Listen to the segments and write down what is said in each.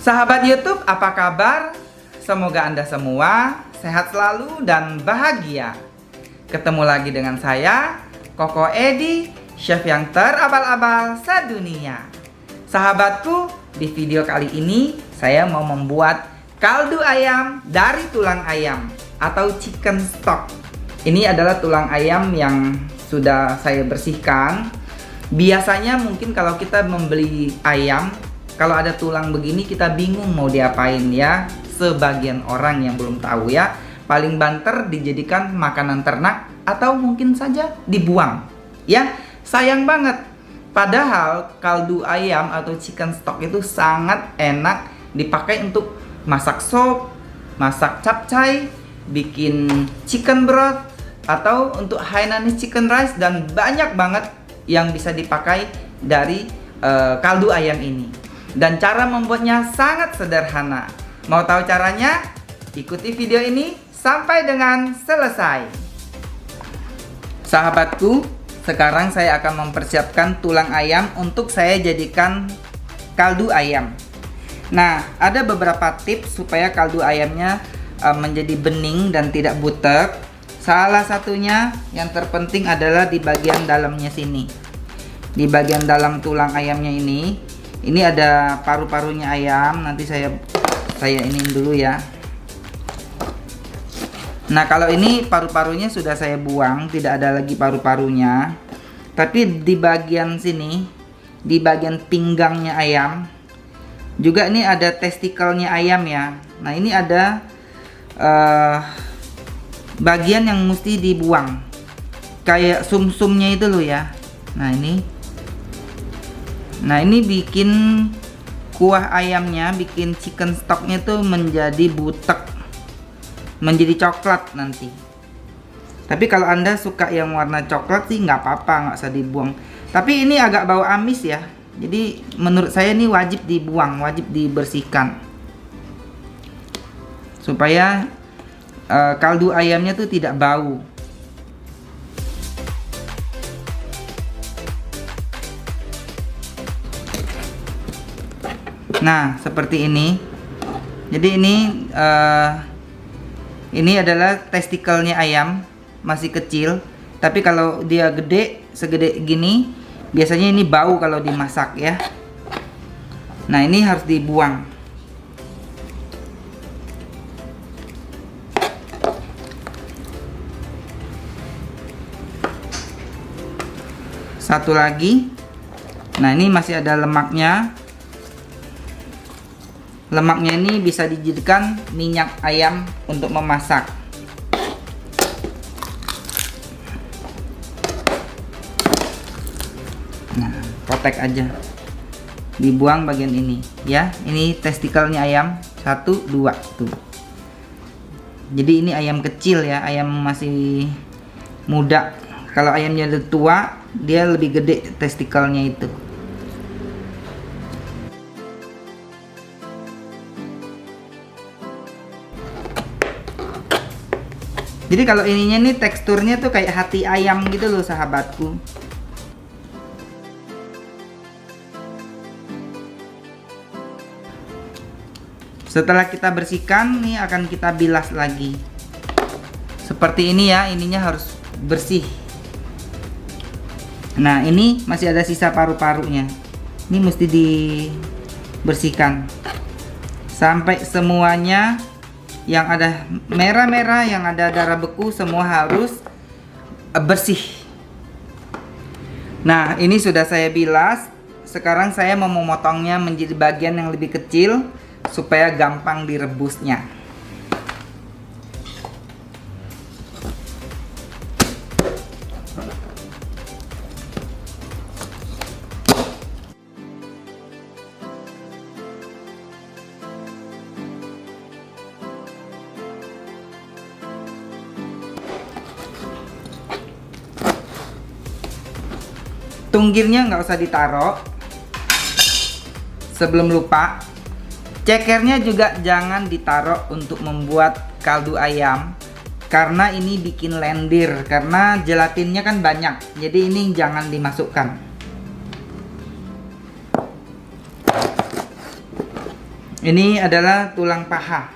Sahabat YouTube, apa kabar? Semoga Anda semua sehat selalu dan bahagia. Ketemu lagi dengan saya, Koko Edi, chef yang terabal-abal sedunia. Sahabatku, di video kali ini saya mau membuat kaldu ayam dari tulang ayam atau chicken stock. Ini adalah tulang ayam yang sudah saya bersihkan. Biasanya mungkin kalau kita membeli ayam, kalau ada tulang begini kita bingung mau diapain ya. Sebagian orang yang belum tahu ya, paling banter dijadikan makanan ternak atau mungkin saja dibuang. Ya, sayang banget. Padahal kaldu ayam atau chicken stock itu sangat enak dipakai untuk masak sop, masak capcay, bikin chicken broth, atau untuk Hainanese chicken rice, dan banyak banget yang bisa dipakai dari kaldu ayam ini. Dan cara membuatnya sangat sederhana. Mau tahu caranya? Ikuti video ini sampai dengan selesai. Sahabatku, sekarang saya akan mempersiapkan tulang ayam untuk saya jadikan kaldu ayam. Nah, ada beberapa tips supaya kaldu ayamnya menjadi bening dan tidak butek. Salah satunya yang terpenting adalah di bagian dalamnya sini. Di bagian dalam tulang ayamnya ini ada paru-parunya ayam. Nanti saya iniin dulu ya. Nah, kalau ini paru-parunya sudah saya buang, tidak ada lagi paru-parunya. Tapi di bagian sini, di bagian pinggangnya ayam, juga ini ada testikelnya ayam ya. Nah, ini ada bagian yang mesti dibuang, kayak sumsumnya itu loh ya. Nah ini bikin kuah ayamnya, bikin chicken stocknya tuh menjadi butek, menjadi coklat nanti. Tapi kalau Anda suka yang warna coklat sih nggak apa-apa, nggak usah dibuang. Tapi ini agak bau amis ya, jadi menurut saya ini wajib dibuang, wajib dibersihkan, supaya kaldu ayamnya tuh tidak bau. Nah, seperti ini. Jadi ini adalah testikelnya ayam, masih kecil. Tapi kalau dia gede, segede gini, biasanya ini bau kalau dimasak ya. Nah, ini harus dibuang. Satu lagi. Nah, ini masih ada lemaknya. Lemaknya ini bisa dijadikan minyak ayam untuk memasak. Nah, kotek aja, dibuang bagian ini ya. Ini testikelnya ayam, 1, 2 tuh. Jadi ini ayam kecil ya, ayam masih muda. Kalau ayamnya udah tua, dia lebih gede testikelnya itu. Jadi kalau ininya nih teksturnya tuh kayak hati ayam gitu loh sahabatku. Setelah kita bersihkan nih, akan kita bilas lagi. Seperti ini ya, ininya harus bersih. Nah, ini masih ada sisa paru-parunya. Ini mesti dibersihkan sampai semuanya yang ada merah-merah, yang ada darah beku, semua harus bersih. Nah, ini sudah saya bilas. Sekarang saya mau memotongnya menjadi bagian yang lebih kecil supaya gampang direbusnya. Tunggirnya nggak usah ditaruh. Sebelum lupa, cekernya juga jangan ditaruh untuk membuat kaldu ayam, karena ini bikin lendir, karena gelatinnya kan banyak. Jadi ini jangan dimasukkan. Ini adalah tulang paha.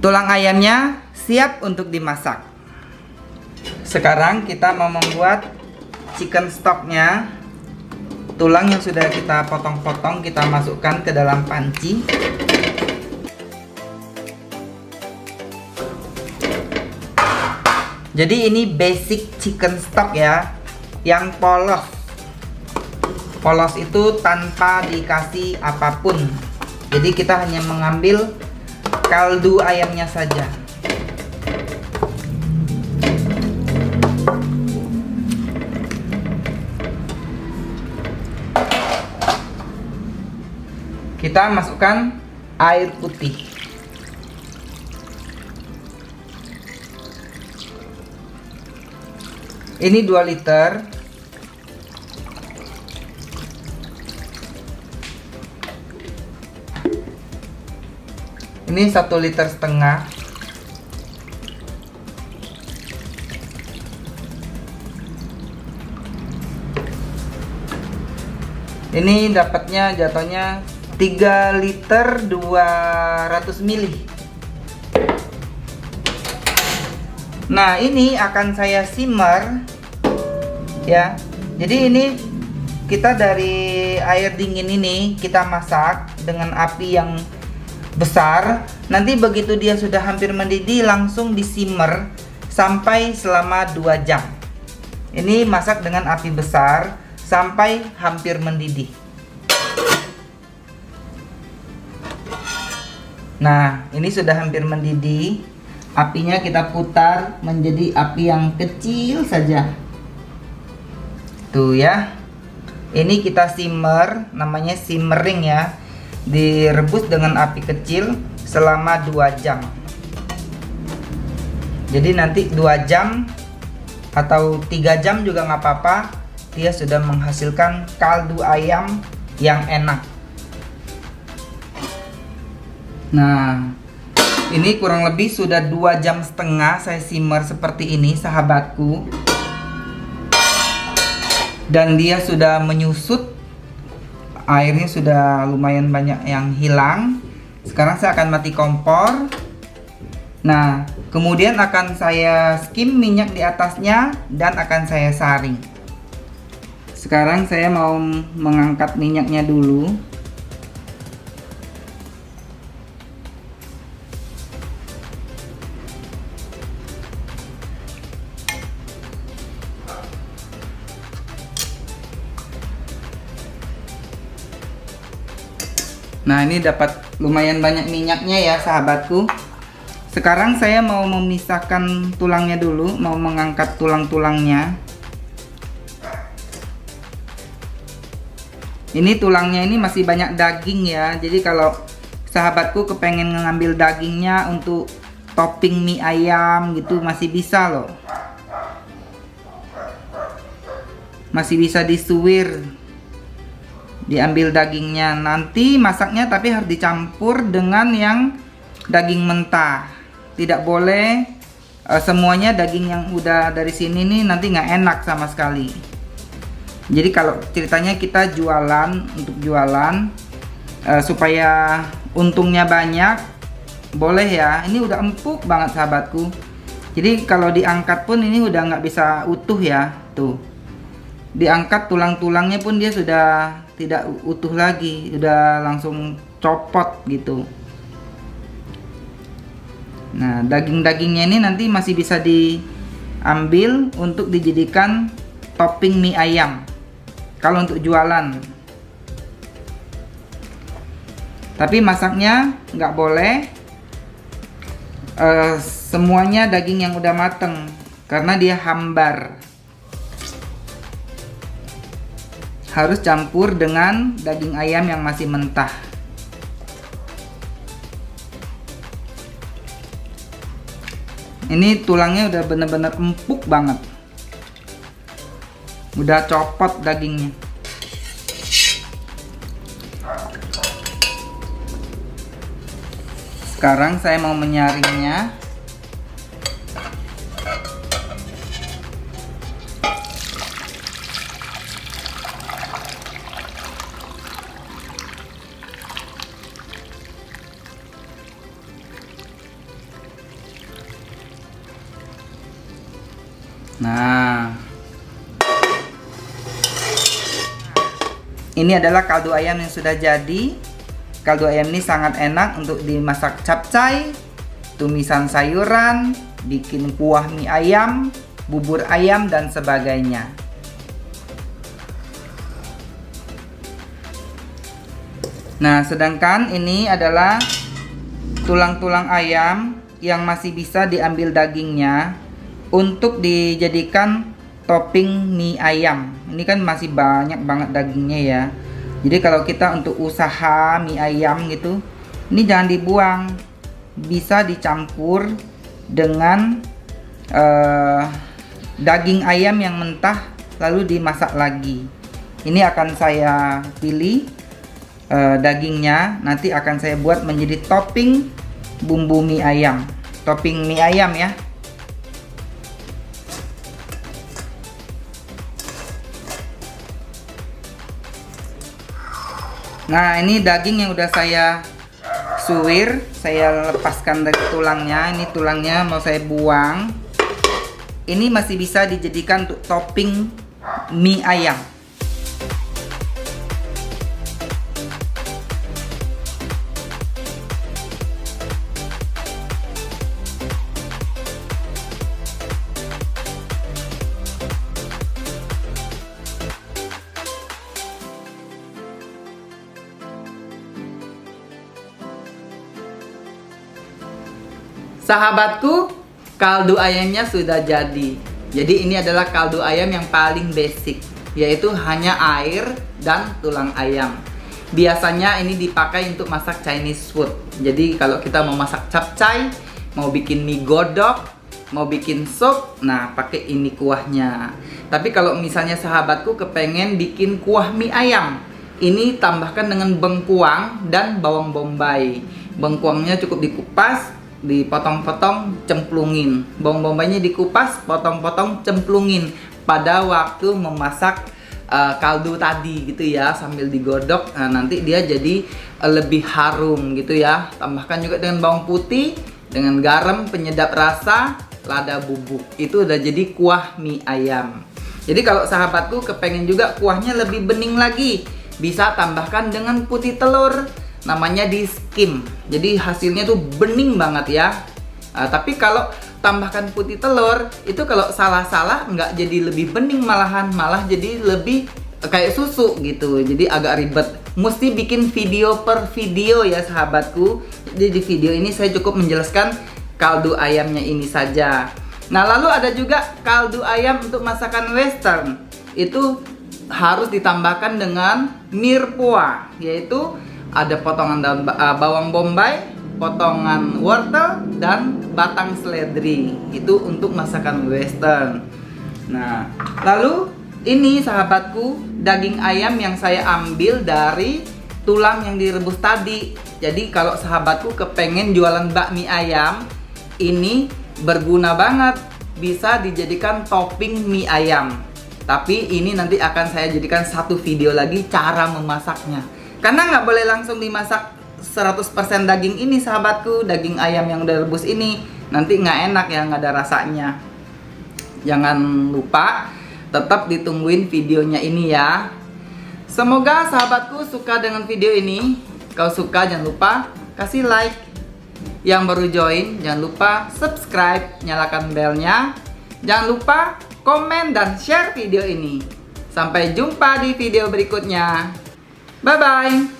Tulang ayamnya siap untuk dimasak. Sekarang kita mau membuat chicken stocknya. Tulang yang sudah kita potong-potong kita masukkan ke dalam panci. Jadi ini basic chicken stock ya, yang polos. Polos itu tanpa dikasih apapun. Jadi kita hanya mengambil kaldu ayamnya saja. Kita masukkan air putih. Ini 2 liter. Ini 1,5 liter. Ini dapatnya jatuhnya 3 liter 200 ml. Nah, ini akan saya simmer ya. Jadi ini kita dari air dingin ini kita masak dengan api yang besar. Nanti begitu dia sudah hampir mendidih langsung disimmer sampai selama 2 jam. Ini masak dengan api besar sampai hampir mendidih. Nah, ini sudah hampir mendidih. Apinya kita putar menjadi api yang kecil saja. Tuh ya. Ini kita simmer, namanya simmering ya. Direbus dengan api kecil selama 2 jam. Jadi nanti 2 jam atau 3 jam juga nggak apa-apa. Dia sudah menghasilkan kaldu ayam yang enak. Nah, ini kurang lebih sudah 2,5 jam saya simmer seperti ini sahabatku. Dan dia sudah menyusut. Airnya sudah lumayan banyak yang hilang. Sekarang saya akan mati kompor. Nah, kemudian akan saya skim minyak di atasnya dan akan saya saring. Sekarang saya mau mengangkat minyaknya dulu. Nah, ini dapat lumayan banyak minyaknya ya sahabatku. Sekarang saya mau memisahkan tulangnya dulu, mau mengangkat tulang-tulangnya. Ini tulangnya ini masih banyak daging ya. Jadi kalau sahabatku kepengen ngambil dagingnya untuk topping mie ayam gitu masih bisa loh. Masih bisa disuwir. Diambil dagingnya, nanti masaknya tapi harus dicampur dengan yang daging mentah. Tidak boleh semuanya daging yang udah dari sini nih, nanti nggak enak sama sekali. Jadi kalau ceritanya kita jualan untuk jualan supaya untungnya banyak, boleh ya. Ini udah empuk banget sahabatku. Jadi kalau diangkat pun ini udah nggak bisa utuh ya. Tuh, diangkat tulang-tulangnya pun dia sudah tidak utuh lagi, udah langsung copot gitu. Nah, daging-dagingnya ini nanti masih bisa diambil untuk dijadikan topping mie ayam kalau untuk jualan. Tapi masaknya nggak boleh semuanya daging yang udah mateng karena dia hambar. Harus campur dengan daging ayam yang masih mentah. Ini tulangnya udah bener-bener empuk banget. Udah copot dagingnya. Sekarang saya mau menyaringnya. Nah, ini adalah kaldu ayam yang sudah jadi. Kaldu ayam ini sangat enak untuk dimasak capcay, tumisan sayuran, bikin kuah mie ayam, bubur ayam, dan sebagainya. Nah, sedangkan ini adalah tulang-tulang ayam yang masih bisa diambil dagingnya untuk dijadikan topping mie ayam. Ini kan masih banyak banget dagingnya ya. Jadi kalau kita untuk usaha mie ayam gitu, ini jangan dibuang. Bisa dicampur dengan daging ayam yang mentah lalu dimasak lagi. Ini akan saya pilih dagingnya, nanti akan saya buat menjadi topping bumbu mie ayam. Topping mie ayam ya. Nah, ini daging yang udah saya suwir, saya lepaskan dari tulangnya. Ini tulangnya mau saya buang. Ini masih bisa dijadikan untuk topping mie ayam. Sahabatku, kaldu ayamnya sudah jadi. Jadi ini adalah kaldu ayam yang paling basic, yaitu hanya air dan tulang ayam. Biasanya ini dipakai untuk masak Chinese food. Jadi kalau kita mau masak capcay, mau bikin mie godok, mau bikin sup, nah pakai ini kuahnya. Tapi kalau misalnya sahabatku kepengen bikin kuah mie ayam, ini tambahkan dengan bengkuang dan bawang bombay. Bengkuangnya cukup dikupas, dipotong-potong, cemplungin. Bawang bombaynya dikupas, potong-potong, cemplungin pada waktu memasak kaldu tadi gitu ya, sambil digodok. Nah, nanti dia jadi lebih harum gitu ya. Tambahkan juga dengan bawang putih, dengan garam penyedap rasa, lada bubuk. Itu udah jadi kuah mie ayam. Jadi kalau sahabatku kepengen juga kuahnya lebih bening lagi, bisa tambahkan dengan putih telur. Namanya di skim, jadi hasilnya tuh bening banget ya. Tapi kalau tambahkan putih telur, itu kalau salah-salah nggak jadi lebih bening, malah jadi lebih kayak susu gitu. Jadi agak ribet, mesti bikin video per video ya sahabatku. Jadi di video ini saya cukup menjelaskan kaldu ayamnya ini saja. Nah, lalu ada juga kaldu ayam untuk masakan western. Itu harus ditambahkan dengan mirepoix, yaitu ada potongan daun bawang bombay, potongan wortel, dan batang seledri. Itu untuk masakan western. Nah, lalu ini sahabatku, daging ayam yang saya ambil dari tulang yang direbus tadi. Jadi kalau sahabatku kepengen jualan bakmi ayam, ini berguna banget. Bisa dijadikan topping mie ayam. Tapi ini nanti akan saya jadikan satu video lagi cara memasaknya. Karena nggak boleh langsung dimasak 100% daging ini sahabatku. Daging ayam yang udah rebus ini nanti nggak enak ya, nggak ada rasanya. Jangan lupa tetap ditungguin videonya ini ya. Semoga sahabatku suka dengan video ini. Kalau suka jangan lupa kasih like. Yang baru join jangan lupa subscribe, nyalakan belnya. Jangan lupa komen dan share video ini. Sampai jumpa di video berikutnya. Bye-bye.